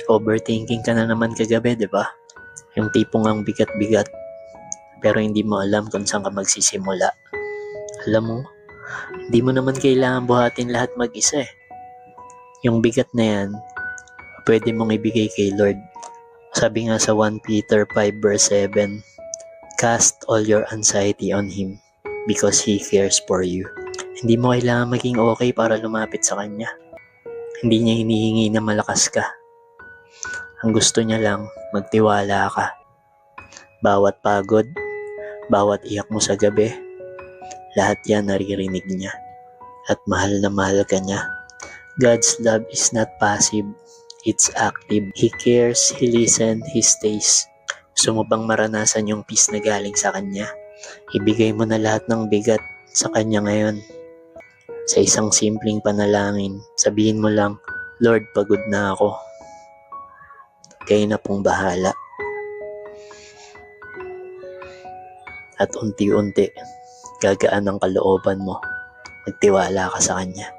Overthinking ka na naman kagabi, di ba? Yung tipong ang bigat-bigat, pero hindi mo alam kung saan ka magsisimula. Alam mo, hindi mo naman kailangan buhatin lahat mag-isa eh. Yung bigat na yan, pwede mong ibigay kay Lord. Sabi nga sa 1 Peter 5 verse 7, cast all your anxiety on Him because He cares for you. Hindi mo kailangan maging okay para lumapit sa Kanya. Hindi niya hinihingi na malakas ka. Ang gusto niya lang, magtiwala ka. Bawat pagod, bawat iyak mo sa gabi, lahat yan naririnig niya. At mahal na mahal ka niya. God's love is not passive, it's active. He cares, He listens, He stays. Gusto mo bang maranasan yung peace na galing sa Kanya? Ibigay mo na lahat ng bigat sa Kanya ngayon. Sa isang simpleng panalangin, sabihin mo lang, Lord, pagod na ako. Kayo na pong bahala. At unti-unti, gagaan ang kalooban mo. Magtiwala ka sa Kanya.